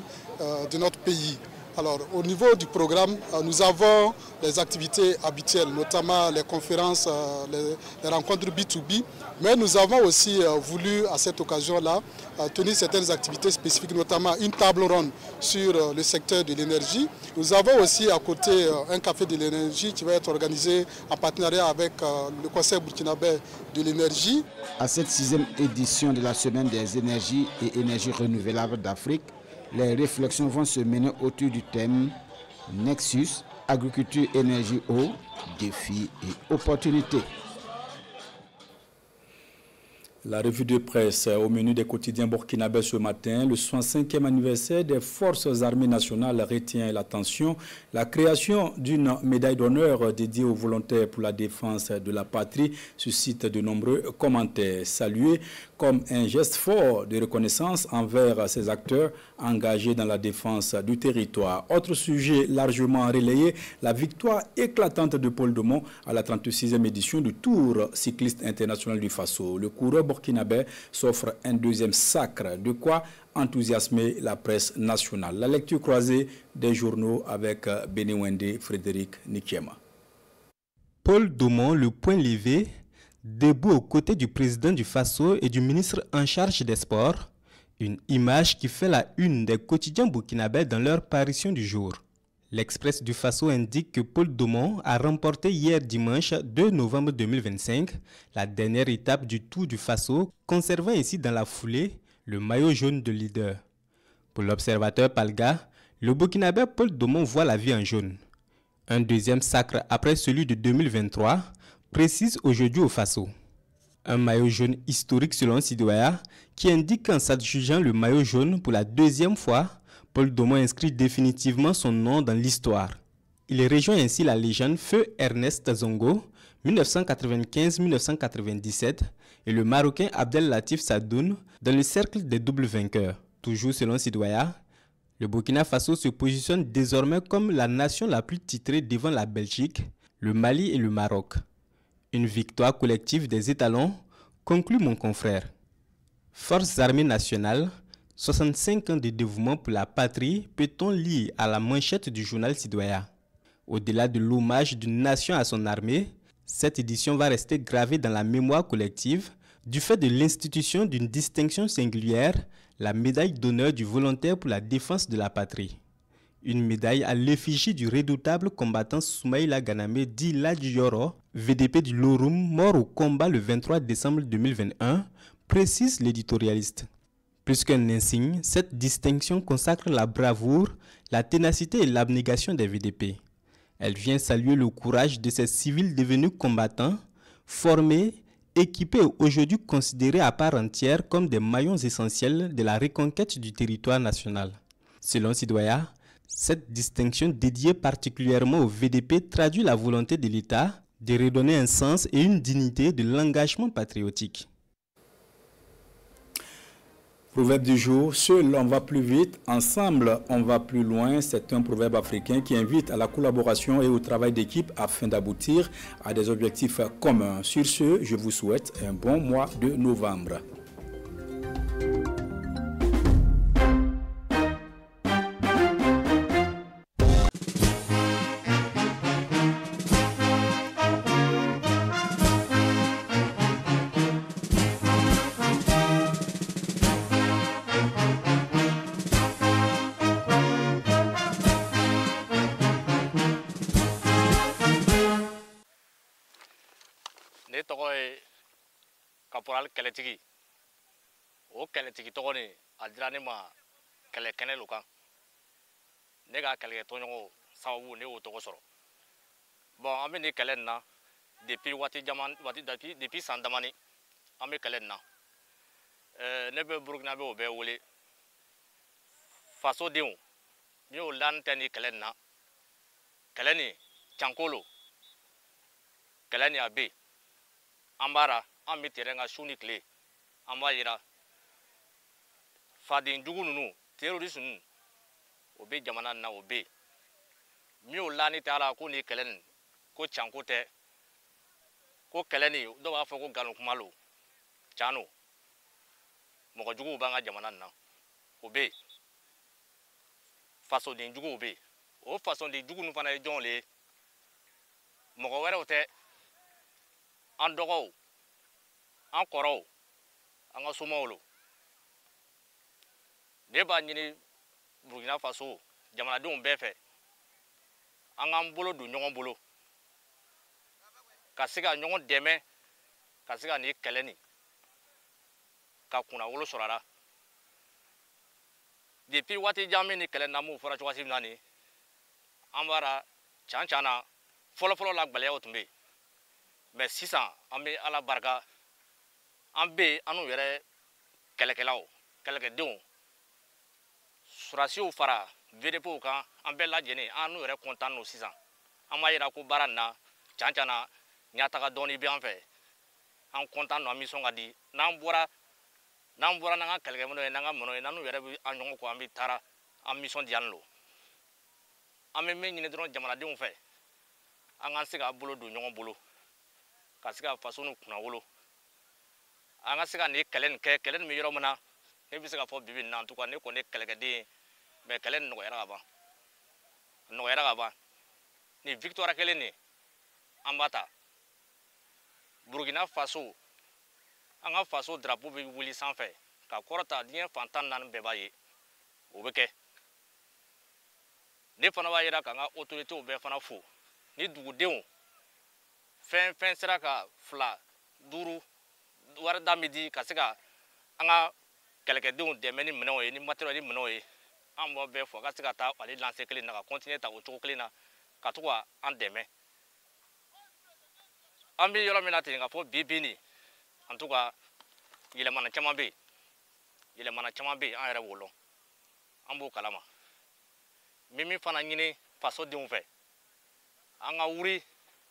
de notre pays. Alors, au niveau du programme, nous avons les activités habituelles, notamment les conférences, les rencontres B2B, mais nous avons aussi voulu, à cette occasion-là, tenir certaines activités spécifiques, notamment une table ronde sur le secteur de l'énergie. Nous avons aussi à côté un café de l'énergie qui va être organisé en partenariat avec le Conseil burkinabé de l'énergie. À cette 6e édition de la Semaine des énergies et énergies renouvelables d'Afrique, les réflexions vont se mener autour du thème Nexus, agriculture, énergie, eau, défis et opportunités. La revue de presse au menu des quotidiens burkinabés ce matin. Le 65e anniversaire des forces armées nationales retient l'attention. La création d'une médaille d'honneur dédiée aux volontaires pour la défense de la patrie suscite de nombreux commentaires. Salué comme un geste fort de reconnaissance envers ces acteurs engagés dans la défense du territoire. Autre sujet largement relayé, la victoire éclatante de Paul Domon à la 36e édition du Tour cycliste international du Faso. Le coureur burkinabé s'offre un deuxième sacre, de quoi enthousiasmer la presse nationale. La lecture croisée des journaux avec Benewende Frédéric Nikiema. Paul Domon, le poing levé, debout aux côtés du président du Faso et du ministre en charge des sports, une image qui fait la une des quotidiens burkinabés dans leur parution du jour. L'Express du Faso indique que Paul Domon a remporté hier dimanche 2 novembre 2025 la dernière étape du Tour du Faso, conservant ainsi dans la foulée le maillot jaune de leader. Pour l'observateur Palga, le Burkinabé Paul Domon voit la vie en jaune. Un deuxième sacre après celui de 2023, précise aujourd'hui au Faso. Un maillot jaune historique selon Sidoya, qui indique qu'en s'adjugeant le maillot jaune pour la deuxième fois, Paul Domon inscrit définitivement son nom dans l'histoire. Il rejoint ainsi la légende Feu Ernest Zongo, 1995-1997, et le Marocain Abdel Latif Sadoun dans le cercle des doubles vainqueurs. Toujours selon Sidoya, le Burkina Faso se positionne désormais comme la nation la plus titrée devant la Belgique, le Mali et le Maroc. Une victoire collective des étalons, conclut mon confrère. Forces armées nationales, 65 ans de dévouement pour la patrie, peut-on lire à la manchette du journal Citoyen. Au-delà de l'hommage d'une nation à son armée, cette édition va rester gravée dans la mémoire collective du fait de l'institution d'une distinction singulière, la médaille d'honneur du volontaire pour la défense de la patrie. Une médaille à l'effigie du redoutable combattant Soumaïla Ganame dit Ladjiyoro, VDP du Lorum, mort au combat le 23 décembre 2021, précise l'éditorialiste. Plus qu'un insigne, cette distinction consacre la bravoure, la ténacité et l'abnégation des VDP. Elle vient saluer le courage de ces civils devenus combattants, formés, équipés et aujourd'hui considérés à part entière comme des maillons essentiels de la reconquête du territoire national. Selon Sidoya, cette distinction dédiée particulièrement au VDP traduit la volonté de l'État de redonner un sens et une dignité de l'engagement patriotique. Proverbe du jour, seul on va plus vite, ensemble on va plus loin. C'est un proverbe africain qui invite à la collaboration et au travail d'équipe afin d'aboutir à des objectifs communs. Sur ce, je vous souhaite un bon mois de novembre. Caporal Keletigi. O Keletigi togoni adrani ma kele kene lukan. Nega kele tonyo sawu ne o togo soro. Bon, ame ni kele na depuis wati jaman wati depuis sandamani ame kele na. Nebe Burkina be o be wole. Faso diu. Mi o lan tani kele na. Kele ni chankolo. Kele ni abe. Ambara ami terenga shuni kle amba yira fadin jugu nunu terrorist nunu obe jamana na obe mi o lani tala ko ni kelen ko chanko te ko keleni do ba fo ko ganu kumalo chano mo jugu banga jamana na obe faso din jugu obe o faso din jugu nu fana jonle mo ko were ote andogo an kɔrɔw an ka somɔgɔw lo ne b'a ɲini Burkina Faso jamanadenw bɛɛ fɛ an k'an bolo don ɲɔgɔn bolo ka se ka ɲɔgɔn dɛmɛ ka se ka nin kɛlɛ nin ka kunna wolo sɔrɔ a la depuis waati jan min ni kɛlɛ na m'o fɔra cogoya min na nin an b'a la can na fɔlɔfɔlɔ la gbɛlɛyaw tun bɛ yen mais sisan an bɛ Ala barika an bɛ anu yɛrɛ kɛlɛkɛlaw kɛlɛkɛdenw surasiw fara VDPw kan an bɛɛ lajɛlen an n'u yɛrɛ kontan no sisan an b'a yira ko baara nin na can na ɲataga dɔɔni bɛ an fɛ an kontan no an mi sɔn ka di n'an bɔra n'an ka kɛlɛkɛminɛw ye n'an ka minɛw ye n'an n'u yɛrɛ bɛ an ɲɔgɔn kɔ an bɛ taara an misɔn diyalen lo an bɛ min ɲini dɔrɔn jamanadenw fɛ an k'an se ka bolo don ɲɔgɔn bolo ka se ka faso nu kunna wolo an ka se ka nin kɛlɛ nin kɛ kɛlɛ nin bɛ yɔrɔ min na ne bɛ se ka fɔ bibi in na en tout cas ne kɔni ye kɛlɛkɛden ye mais kɛlɛ nin nɔgɔyara ka ban ni victoire kelen nin an b'a ta Burkina Faso an ka faso drapeau bɛ wuli sanfɛ ka kɔrɔta diɲɛ fan 14 bɛɛ b'a ye o bɛ kɛ ne fana b'a yira k'an ka autorités bɛɛ fana fo ni dugudenw fɛn sera ka 2, 5 wari da mi di ka se ka an ka kɛlɛkɛdenw dɛmɛ ni minɛnw ye ni matériel ni minɛnw ye an b'o bɛɛ fɔ ka se ka taa ale lancer kelen na ka continuer ta o cogo kelen na ka to ka an dɛmɛ an bɛ yɔrɔ min na ten ka fɔ bi ni en tout cas yɛlɛmana caman bɛ yen an yɛrɛ b'o dɔn an b'o kalama min fana ɲini fasodenw fɛ an ka wuri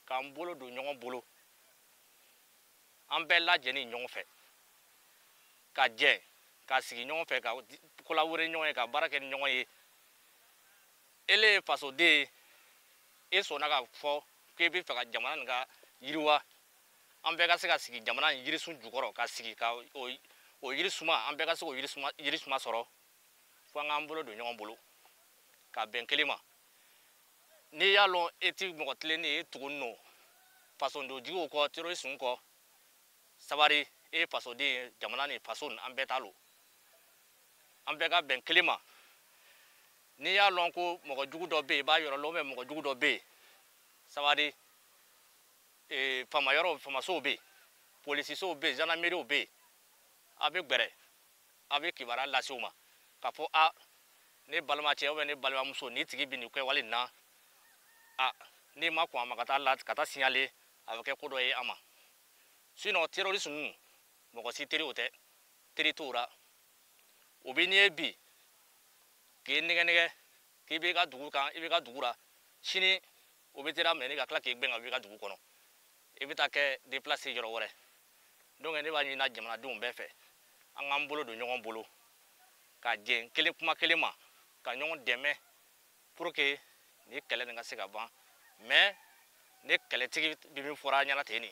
k'an bolo don ɲɔgɔn bolo an bɛɛ lajɛlen ɲɔgɔn fɛ ka jɛ ka sigi ɲɔgɔn fɛ ka collaborer ɲɔgɔn ye ka baara kɛ ni ɲɔgɔn ye ele ye fasoden ye e sɔnna ka fɔ k'e bɛ fɛ ka jamana nin ka yiriwa an bɛɛ ka se ka sigi jamana in yirisun jukɔrɔ ka sigi ka o yirisuma an bɛɛ ka se k'o yirisuma sɔrɔ fo an k'an bolo don ɲɔgɔn bolo ka bɛn kelen ma n'i y'a lɔn e ti mɔgɔ tilenni ye e tuguni no fasondojigiw kɔ terrorisiw kɔ sabari e ye fasoden ye jamana ni faso an bɛɛ ta lo an bɛɛ ka bɛn kelen ma n'i y'a lɔn ko mɔgɔ jugu dɔ bɛ yen i b'a yɔrɔ lɔn mɛ mɔgɔ jugu dɔ bɛ yen sabari famasow bɛ yen polisisow bɛ yen gendarmeriw bɛ yen a bɛ gbɛrɛ a bɛ kibaruya lase u ma k'a fɔ a ne balimacɛ ou bien ne balimamuso ni tigi bɛ nin kɛwale in na a n'i ma kɔn a ma ka taa signaler a bɛ kɛ ko dɔ ye a ma sinon terroriste ninnu mɔgɔ si teri o tɛ teri t'o la o bɛ n'i ye bi k'i nɛgɛ k'i b'i ka dugu kan i b'i ka dugu la sini o bɛ teri minɛ ka tila k'i gbɛn ka b'i ka dugu kɔnɔ i bɛ taa kɛ déplacé yɔrɔ wɛrɛ donc ne b'a ɲini jamanadenw bɛɛ fɛ an k'an bolo don ɲɔgɔn bolo ka jɛn kelen kuma kelen ma ka ɲɔgɔn dɛmɛ pour que ni kɛlɛ nin ka se ka ban mais ne kɛlɛtigi bɛ min fɔra an ɲɛna ten nin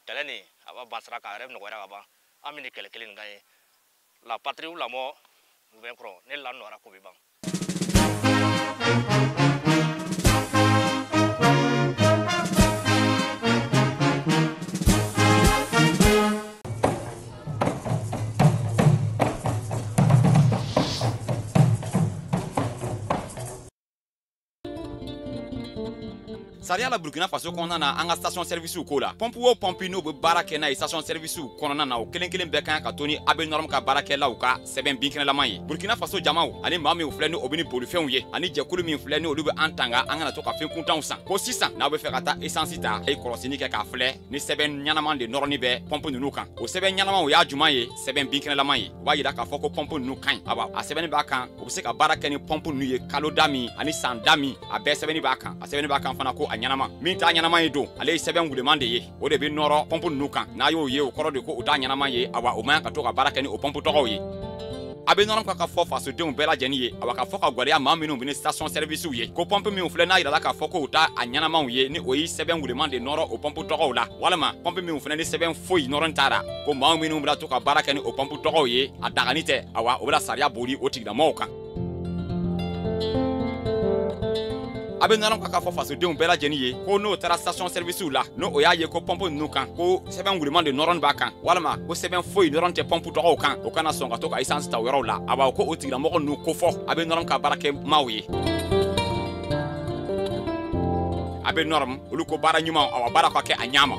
kɛlɛ nin a b'a ban sira kan a yɛrɛ bɛ nɔgɔya ka ban an bɛ nin kɛlɛ kelen nin kan ye la patrie ou la mort nous vaincrons ne la nɔra ko bɛ ban. Sariya la Burkina Faso kɔnɔna na an ka station service ko la pompe o pompe n'o bɛ baara kɛ n'a ye station service kɔnɔna na o kelen kelen bɛɛ kan ka to ni AB norme ka baarakɛlaw ka sɛbɛn binkɛnɛlaman ye Burkina Faso jamaw ani maa min filɛ ni o bɛ ni bolifɛnw ye ani jɛkulu min filɛ ni olu bɛ an tanga an kana to ka fɛn kuntanw san ko sisan n'aw bɛ fɛ ka taa essence ta a ye kɔlɔsili kɛ k'a filɛ ni sɛbɛn ɲɛnaman de nɔrɔni bɛ pompe ninnu kan o sɛbɛn ɲɛnaman o y'a juman ye sɛbɛn binkɛnɛlaman ye o b'a yira k'a fɔ ko pompe ninnu ka ɲi a sɛbɛnni b'a kan o bɛ se ka baara kɛ ni pompe ninnu ye kalo da min ani san da min a bɛɛ sɛbɛnni b'a kan a sɛbɛnni b'a kan fana ko a ɲɛnama min t'a ɲɛnama ye don ale ye sɛbɛn wuleman de ye o de bɛ nɔrɔ pompe ninnu kan n'a y'o ye o kɔrɔ de ko o t'a ɲɛnama ye o man ka to ka baara kɛ ni o pompe tɔgɔw ye a bɛ nɔrɔ ka fɔ fasodenw bɛɛ lajɛlen ye ka fɔ ka gwariya maa minnu bɛ ni station service ye ko pompe min filɛ n'a yirala k'a fɔ ko o t'a ɲɛnamaw ye ni o ye sɛbɛn wuleman de nɔrɔ o pompe tɔgɔw la walima pompe min fɛnɛ ni sɛbɛn foyi nɔrɔ t'a ko maa minnu bɛ to ka baara kɛ ni o pompe tɔgɔw ye a dagani tɛ o bɛ sariya boli o tigilamɔgɔw kan a bɛ nɔrɔ ka fɔ fasodenw bɛɛ lajɛlen ye ko n'o taara station service la n'o o y'a ye ko pompe ninnu kan ko sɛbɛn wuleman de nɔrɔn b'a kan walima ko sɛbɛn foyi nɔrɔn tɛ pompe tɔgɔw kan o kana sɔn ka to ka essence ta o yɔrɔw la ko o tigilamɔgɔ ninnu ko fɔ a bɛ nɔrɔ ka baarakɛ maaw ye a bɛ nɔrɔ olu ko baara ɲuman baara ka kɛ a ɲama.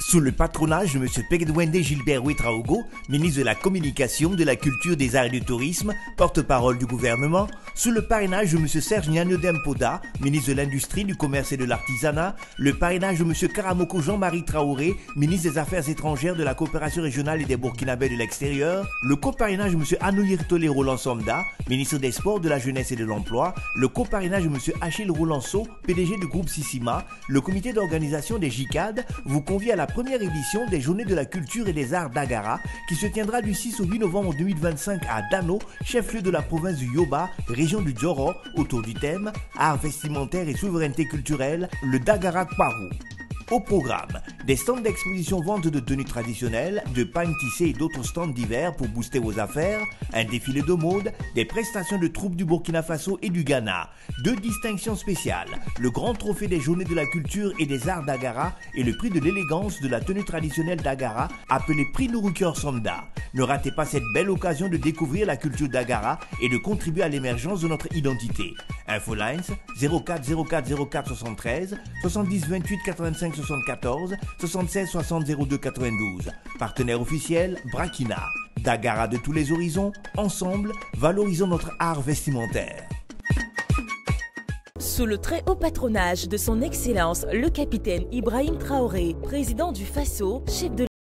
Sous le patronage de M. Pegedwende Gilbert Ouedraogo, ministre de la Communication, de la Culture, des Arts et du Tourisme, porte-parole du gouvernement, sous le parrainage de M. Serge Nyanyodem Poda, ministre de l'Industrie, du Commerce et de l'Artisanat, le parrainage de M. Karamoko Jean-Marie Traoré, ministre des Affaires étrangères, de la Coopération régionale et des Burkinabés de l'extérieur, le coparrainage de M. Anouyir Tolé Roland Somda, ministre des Sports, de la Jeunesse et de l'Emploi, le coparrainage de M. Achille Roulanceau, PDG du groupe Sissima, le comité d'organisation des JICAD vous convie à la première édition des Journées de la Culture et des Arts d'Agara qui se tiendra du 6 au 8 novembre 2025 à Dano, chef-lieu de la province du Yoba, région du Djoro, autour du thème Arts vestimentaires et souveraineté culturelle, le Dagara Kparou. Au programme, des stands d'exposition vente de tenues traditionnelles, de pagnes tissées et d'autres stands divers pour booster vos affaires, un défilé de mode, des prestations de troupes du Burkina Faso et du Ghana, 2 distinctions spéciales, le grand trophée des Journées de la Culture et des Arts d'Agara et le prix de l'élégance de la tenue traditionnelle d'Agara, appelé prix Nouroucœur Sonda. Ne ratez pas cette belle occasion de découvrir la culture d'Agara et de contribuer à l'émergence de notre identité. Infolines 04 04 04 73 70 28 85 74 76 60 02 92. Partenaire officiel Brakina. D'Agara de tous les horizons, ensemble, valorisons notre art vestimentaire. Sous le très haut patronage de son Excellence le capitaine Ibrahim Traoré, président du Faso, chef de